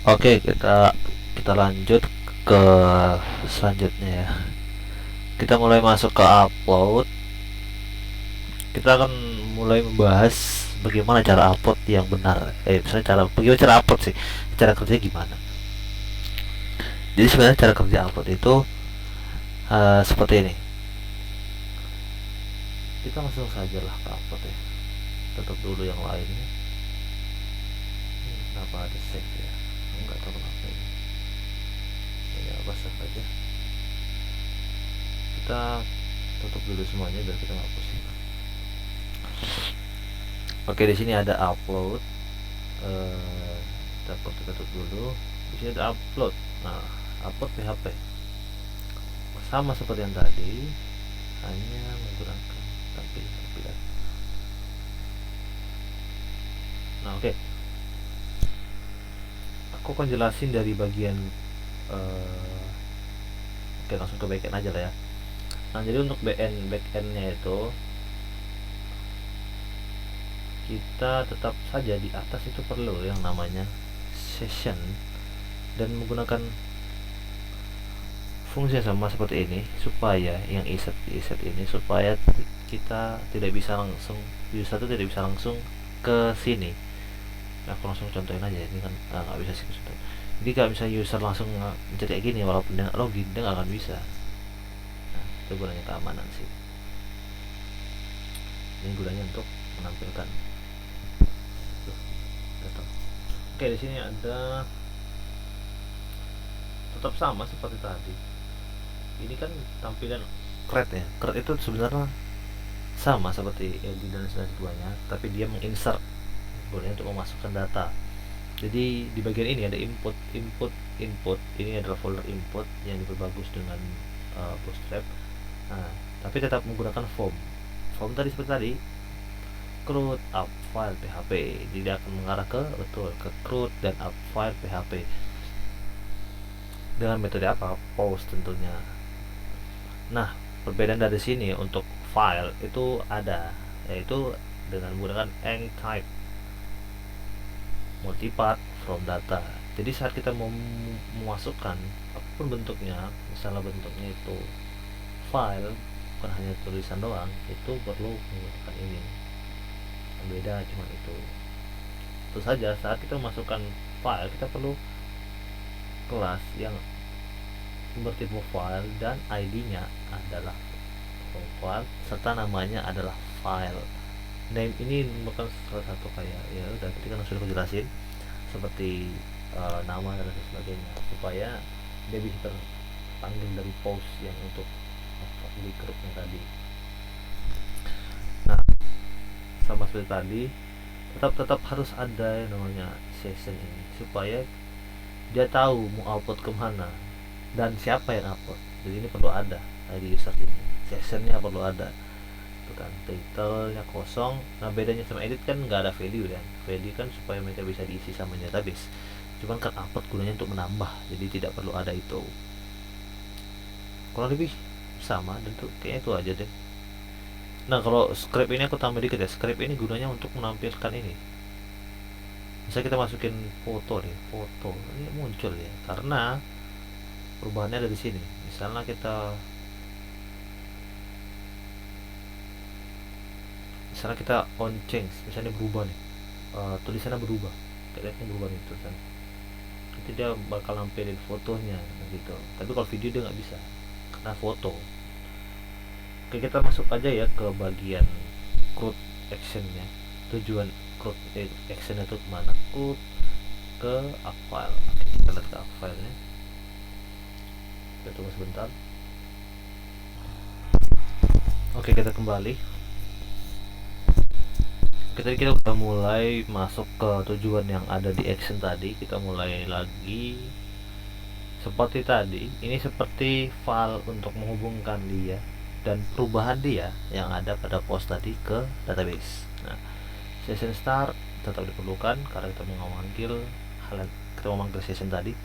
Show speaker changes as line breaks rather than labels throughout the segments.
Oke, kita kita lanjut ke selanjutnya ya. Kita mulai masuk ke upload. Kita akan mulai membahas bagaimana cara upload yang benar. Misalnya bagaimana cara upload sih, cara kerja gimana. Jadi sebenarnya cara kerja upload itu seperti ini. Kita langsung saja lah ke upload ya. Tutup dulu yang lainnya. Kenapa ada save ya? Enggak tahu kenapa ini. Ini apa save aja. Kita tutup dulu semuanya biar kita nggak pusing. Oke, di sini ada upload. Kita tutup dulu. Di sini ada upload. Nah, upload PHP sama seperti yang tadi, hanya menggunakan tampilan. Nah, oke. Aku akan jelasin dari bagian oke, langsung ke backend aja lah ya. Nah, jadi untuk backendnya itu kita tetap saja di atas itu perlu yang namanya session dan menggunakan fungsi yang sama seperti ini supaya yang iset ini supaya kita tidak bisa langsung user itu tidak bisa langsung ke sini. Nah, aku langsung contohin aja ini kan nggak bisa sih contohin. Jadi kalau misalnya user langsung mencet kayak gini walaupun dia login dia nggak akan bisa. Nah, itu gunanya keamanan sih. Ini gunanya untuk menampilkan. Oke, di sini ada tetap sama seperti tadi. Ini kan tampilan create ya. Create itu sebenarnya sama seperti LD dan duanya, tapi dia menginsert boleh untuk memasukkan data. Jadi di bagian ini ada input. Ini adalah folder input yang diperbagus dengan Bootstrap. Nah, tapi tetap menggunakan form tadi seperti tadi, CRUD up file PHP. Jadi dia akan mengarah ke CRUD dan up file PHP dengan metode apa? Post tentunya. Nah, perbedaan dari sini untuk file itu ada, yaitu dengan menggunakan enctype multipart from data. Jadi saat kita mau memasukkan apapun bentuknya, misalnya bentuknya itu file bukan hanya tulisan doang, itu perlu menggunakan ini. Yang beda cuma itu. Tentu saja saat kita memasukkan file kita perlu kelas yang bertipe file dan ID-nya adalah file serta namanya adalah file. Name ini merupakan salah satu kayak ya udah tadi kan sudah aku jelasin seperti nama dan sebagainya supaya dia bisa terpanggil dari post yang untuk di grupnya tadi. Nah, sama seperti tadi tetap harus ada yang namanya session ini supaya dia tahu mau upload kemana dan siapa yang upload. Jadi ini perlu ada ID user ini, sessionnya perlu ada. Itu kan title-nya kosong. Nah, bedanya sama edit kan nggak ada value kan. Value kan supaya mereka bisa diisi sama database. Cuman kan upload gunanya untuk menambah, jadi tidak perlu ada itu. Kurang lebih sama dan tuh kayaknya itu aja deh. Nah, kalau script ini aku tambah dikit ya. Script ini gunanya untuk menampilkan ini. Misalnya kita masukin foto nih, foto ini muncul ya karena perubahannya ada di sini. Misalnya kita on change, misalnya berubah nih, tulisannya berubah, kita lihat berubah nih tulisan, nanti dia bakal nampilin fotonya gitu. Tapi kalau video dia nggak bisa karena foto. Oke, kita masuk aja ya ke bagian CRUD actionnya. Tujuan CRUD actionnya itu kemana? CRUD ke file. Oke, kita lihat ke file-nya. Kita tunggu sebentar. Oke, kita kembali. Kita udah mulai masuk ke tujuan yang ada di action tadi. Kita mulai lagi seperti tadi. Ini seperti file untuk menghubungkan dia dan perubahan dia yang ada pada post tadi ke database. Nah, session start tetap diperlukan karena kita mau memanggil session tadi.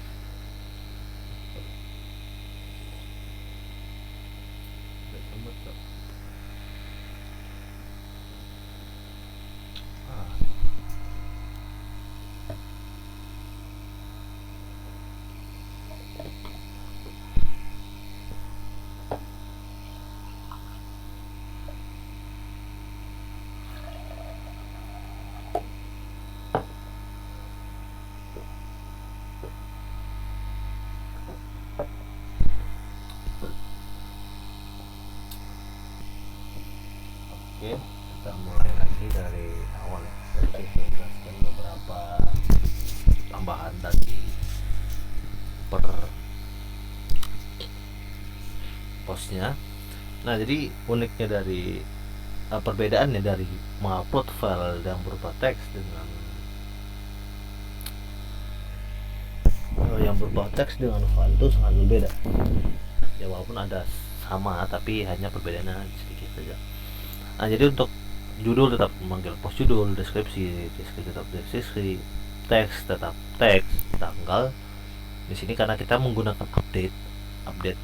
tambahan dari per postnya. Nah, jadi uniknya dari perbedaannya dari mengupload file yang berupa teks dengan file itu sangat berbeda ya, walaupun ada sama tapi hanya perbedaannya sedikit saja. Nah, jadi untuk judul tetap memanggil post judul, deskripsi tetap deskripsi, teks tetap teks, tanggal di sini karena kita menggunakan update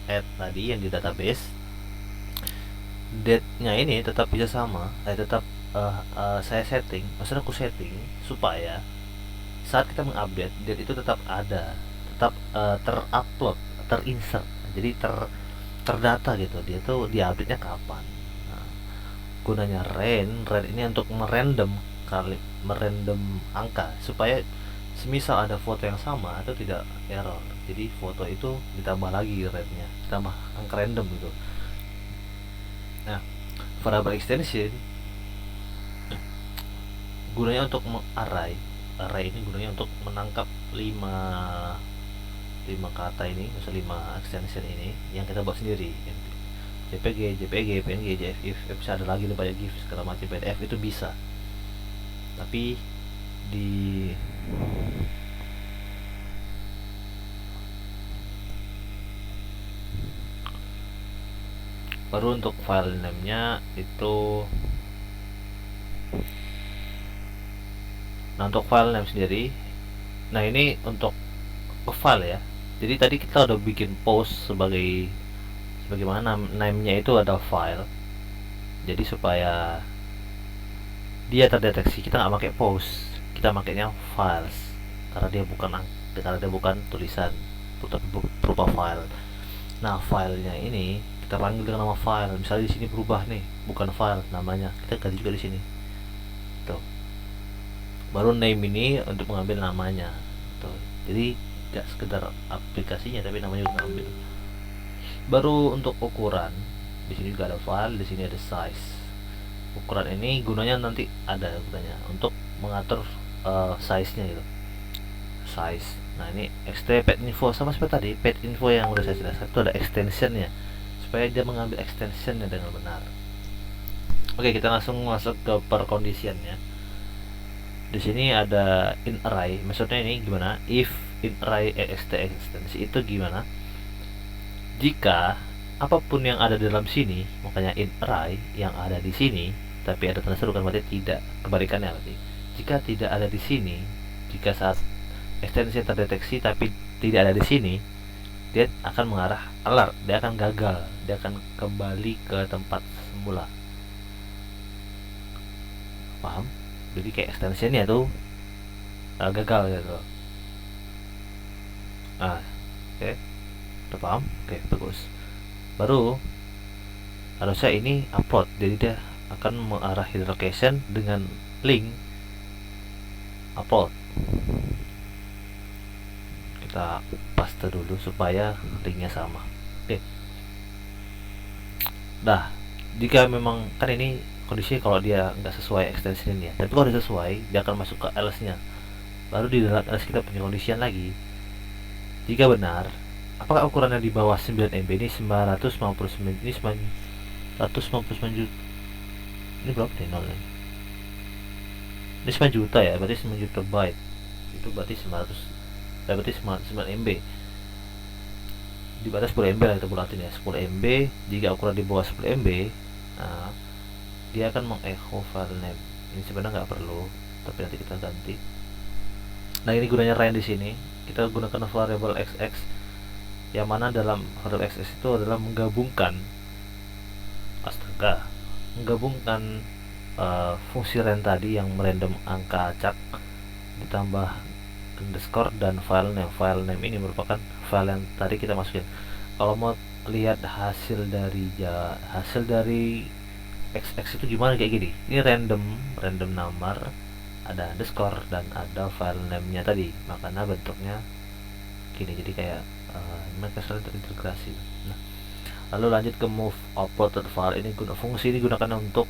add tadi yang di database, date-nya ini tetap bisa sama, tetap saya setting, maksudnya aku setting supaya saat kita mengupdate date itu tetap ada, tetap terupload, terinsert, jadi terdata gitu, dia tuh diupdate-nya kapan. Nah, gunanya range ini untuk merandom angka supaya semisal ada foto yang sama itu tidak error, jadi foto itu ditambah lagi range-nya, ditambah angka random gitu. Nah, variable extension gunanya untuk array ini gunanya untuk menangkap 5 kata ini, misalnya 5 extension ini yang kita buat sendiri, JPG, PNG, GIF, bisa ada lagi banyak GIF segala macam, PDF itu bisa, tapi di baru untuk file name-nya itu. Nah, untuk file name sendiri, nah ini untuk file ya, jadi tadi kita udah bikin post sebagaimana name-nya itu ada file, jadi supaya dia terdeteksi kita nggak pakai post, kita makainya files karena dia bukan tulisan tapi berupa file. Nah, filenya ini kita panggil dengan nama file, misalnya di sini berubah nih, bukan file namanya, kita ganti juga di sini tuh, baru name ini untuk mengambil namanya tuh, jadi tidak sekedar aplikasinya tapi namanya juga ambil. Baru untuk ukuran, di sini juga ada file, di sini ada size. Ukuran ini gunanya nanti ada gunanya untuk mengatur size-nya gitu, size. Nah, ini extend pet info sama seperti tadi, pet info yang udah saya jelaskan itu ada extensionnya supaya dia mengambil extensionnya dengan benar. Oke, kita langsung masuk ke perkondisiannya. Di sini ada in array, maksudnya ini gimana? If in array ekstensi itu gimana? Jika apapun yang ada dalam sini, makanya in array yang ada di sini, tapi ada tanda seru kan, berarti tidak, kebalikannya berarti. Jika tidak ada di sini, jika saat ekstensi terdeteksi tapi tidak ada di sini, dia akan mengarah alert, dia akan gagal, dia akan kembali ke tempat semula. Paham? Jadi kayak extensionnya tuh gagal gitu. Nah, oke, udah paham? Oke, bagus. Baru harusnya ini upload, jadi dia akan mengarah location dengan link upload. Kita paste dulu supaya linknya sama. Oke. Nah, jika memang kan ini kondisi kalau dia nggak sesuai extension ini ya, tapi kalau dia sesuai dia akan masuk ke else nya, baru di dalam else kita punya kondisian lagi. Jika benar, apakah ukurannya di bawah 9 MB, ini 959, ini 959 juta, ini berapa nih nolnya, ini 9 juta ya, berarti 9 juta byte, itu berarti 9 MB, di batas 10 MB lah kita bulatin ya, 10 MB. Jika ukuran di bawah 10 MB, nah dia akan mengecho file name. Ini sebenarnya nggak perlu, tapi nanti kita ganti. Nah, ini gunanya range di sini. Kita gunakan variable xx, yang mana dalam variable xx itu adalah menggabungkan fungsi range tadi yang merandom angka acak ditambah underscore dan file name. File name ini merupakan file yang tadi kita masukin. Kalau mau lihat hasil dari xx itu gimana, kayak gini, ini random number, ada underscore dan ada file name-nya tadi, makanya bentuknya gini, jadi kayak mereka selalu terintegrasi. Nah, lalu lanjut ke move uploaded file. Ini fungsi ini digunakan untuk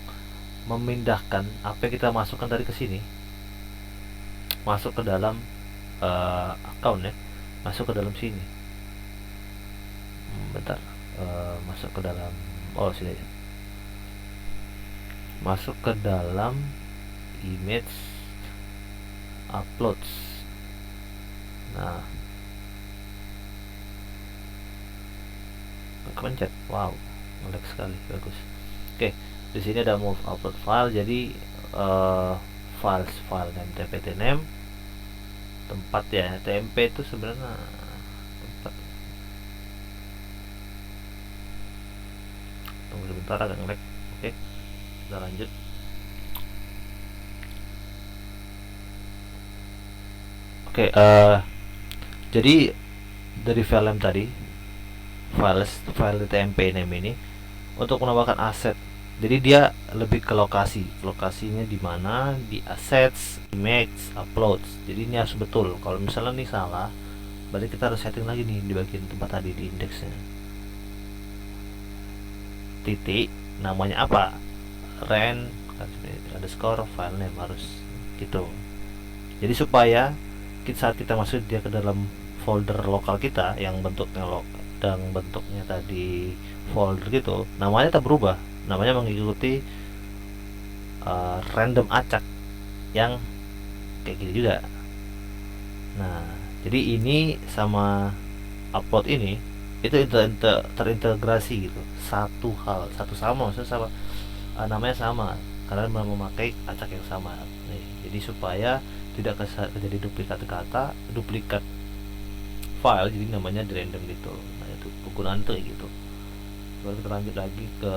memindahkan apa yang kita masukkan dari ke sini masuk ke dalam account ya, masuk ke dalam sini. Bentar, masuk ke dalam, oh sini, masuk ke dalam image uploads. Nah, kepencet, wow, ngelag sekali, bagus. Oke, di sini ada move upload file. Jadi file name tmpt name, tempat ya, tmp itu sebenarnya tempat. Tunggu sebentar, agak ngelag. Oke, kita lanjut. Oke, jadi dari file name tadi, file tmp name ini untuk menambahkan aset. Jadi dia lebih ke lokasinya di mana, di assets, image, uploads. Jadi ini harus betul. Kalau misalnya nih salah, berarti kita harus setting lagi nih di bagian tempat tadi di indeksnya. Titik, namanya apa? Ren underscore file name, harus gitu. Jadi supaya saat kita masuk dia ke dalam folder lokal kita yang bentuknya tadi folder gitu, namanya tak berubah, namanya mengikuti random acak yang kayak gini juga. Nah, jadi ini sama upload ini itu terintegrasi gitu, satu sama, maksudnya sama, namanya sama karena memakai acak yang sama nih. Jadi supaya tidak terjadi duplikat file, jadi namanya di random gitu. Nah, itu penggunaan tuh gitu. Baru kita lanjut lagi ke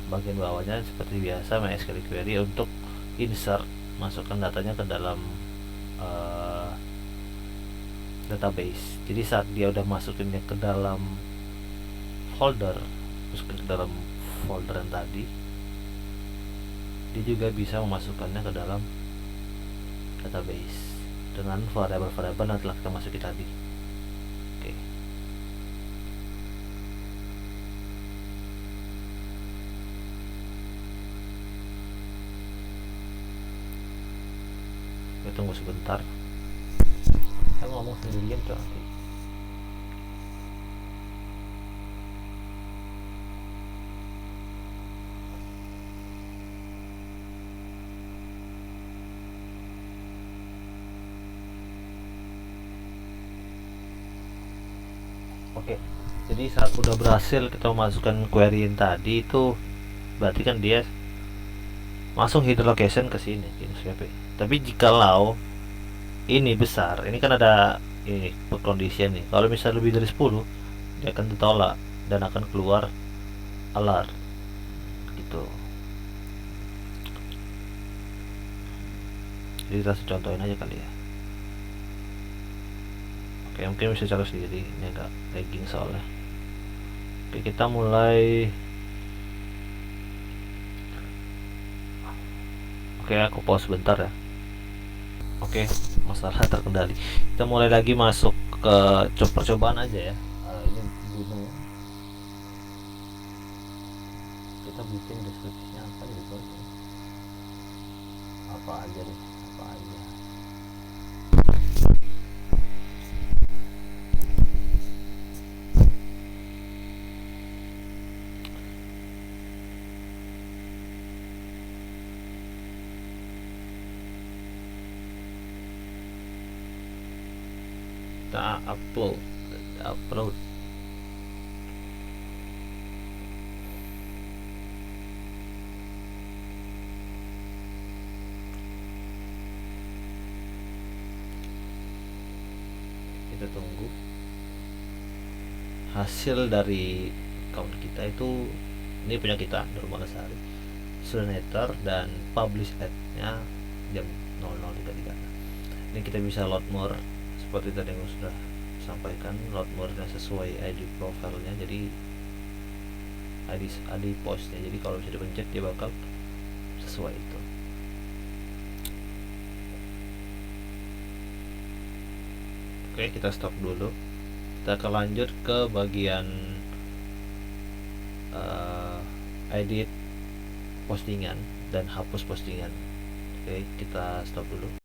bagian bawahnya seperti biasa, MySQL query untuk insert, masukkan datanya ke dalam database. Jadi saat dia udah masukinnya ke dalam folder, masukin ke dalam folder yang tadi, dia juga bisa memasukkannya ke dalam database dengan variabel-variabel yang telah kita masuki tadi. Oke. Kita tunggu sebentar. Saya ngomong sendirian tuh nanti. Oke, jadi saat udah berhasil kita memasukkan query yang tadi itu, berarti kan dia langsung hidden location ke sini, tapi jikalau ini besar, ini kan ada ini condition nih, kalau misalnya lebih dari 10 dia akan ditolak dan akan keluar alert gitu. Jadi kita contohin aja kali ya. Oke, mungkin bisa cari sendiri, ini agak lagging soalnya. Oke, kita mulai. Oke, aku pause sebentar ya. Oke, masalah terkendali. Kita mulai lagi masuk ke percobaan aja ya. Ini gunung. Kita bikin deskripsinya apa gitu. Apa aja deh, apa aja. Kita upload kita tunggu hasil dari account kita. Itu ini punya kita, Nurmalasari Sunator, dan publish ad-nya jam 00.33. Ini kita bisa load more seperti tadi yang sudah sampaikan, load more sesuai ID profilnya, jadi ID postnya. Jadi kalau bisa dipencet dia bakal sesuai itu. Oke, kita stop dulu. Kita akan lanjut ke bagian edit postingan dan hapus postingan. Oke, kita stop dulu.